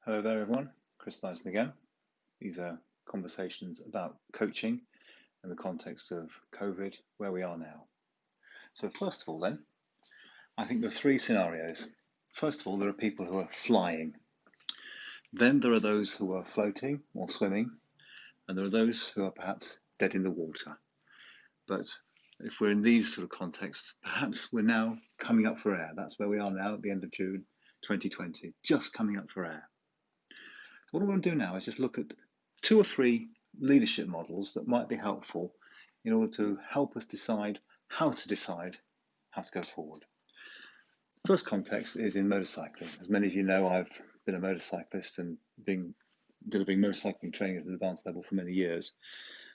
Hello there, everyone. Chris Dyson again. These are conversations about coaching in the context of COVID, where we are now. So, first of all, then, I think there are three scenarios. First of all, there are people who are flying. Then there are those who are floating or swimming, and there are those who are perhaps dead in the water. But if we're in these sort of contexts, perhaps we're now coming up for air. That's where we are now at the end of June 2020, just coming up for air. What I want to do now is just look at two or three leadership models that might be helpful in order to help us decide how to go forward. First context is in motorcycling. As many of you know, I've been a motorcyclist and been delivering motorcycling training at an advanced level for many years.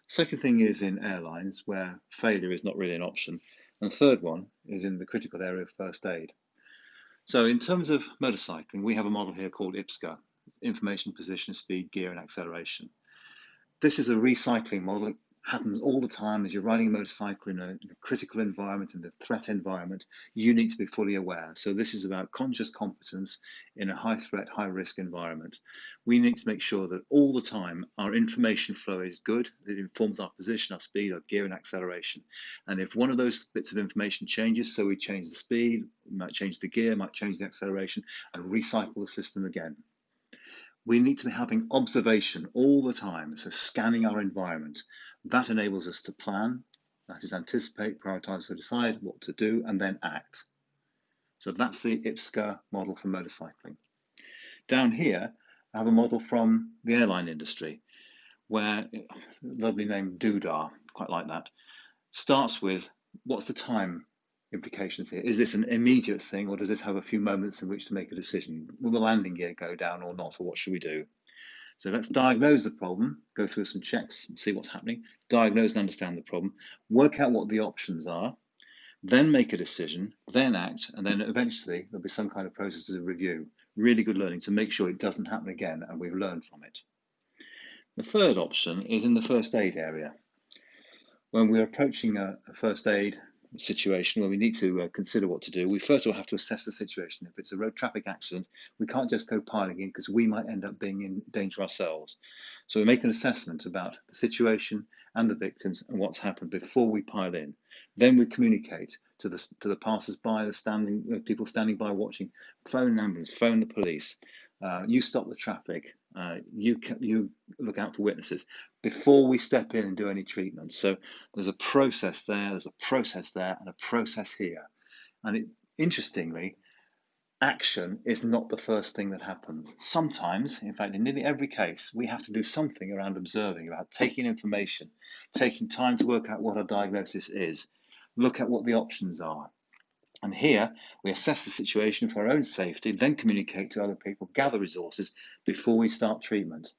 Second thing is in airlines, where failure is not really an option. And the third one is in the critical area of first aid. So in terms of motorcycling, we have a model here called IPSCA, information, position, speed, gear, and acceleration. This is a recycling model. It happens all the time as you're riding a motorcycle in a critical environment, in a threat environment. You need to be fully aware. So this is about conscious competence in a high threat, high risk environment. We need to make sure that all the time our information flow is good. It informs our position, our speed, our gear, and acceleration. And if one of those bits of information changes, so we change the speed, we might change the gear, might change the acceleration, and recycle the system again. We need to be having observation all the time, so scanning our environment. That enables us to plan, that is anticipate, prioritize, or decide what to do, and then act. So that's the IPSCA model for motorcycling. Down here, I have a model from the airline industry, where, lovely name Doodah, quite like that, starts with what's the time implications here? Is this an immediate thing, or does this have a few moments in which to make a decision? Will the landing gear go down or not, or what should we do? So let's diagnose the problem, go through some checks and see what's happening, diagnose and understand the problem, work out what the options are, then make a decision, then act, and then eventually there'll be some kind of process of review. Really good learning to make sure it doesn't happen again and we've learned from it. The third option is in the first aid area. When we're approaching a first aid situation where we need to consider what to do, we first of all have to assess the situation. If it's a road traffic accident, we can't just go piling in because we might end up being in danger ourselves. So we make an assessment about the situation and the victims and what's happened before we pile in. Then we communicate to the passers-by, the people standing by watching, phone an ambulance, phone the police. You stop the traffic. You look out for witnesses before we step in and do any treatment. So there's a process there, there's a process there, and a process here. And interestingly, action is not the first thing that happens. Sometimes, in fact, in nearly every case, we have to do something around observing, about taking information, taking time to work out what our diagnosis is, look at what the options are. And here we assess the situation for our own safety, then communicate to other people, gather resources before we start treatment.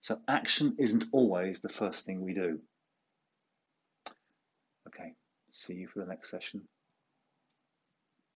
So action isn't always the first thing we do. Okay, see you for the next session.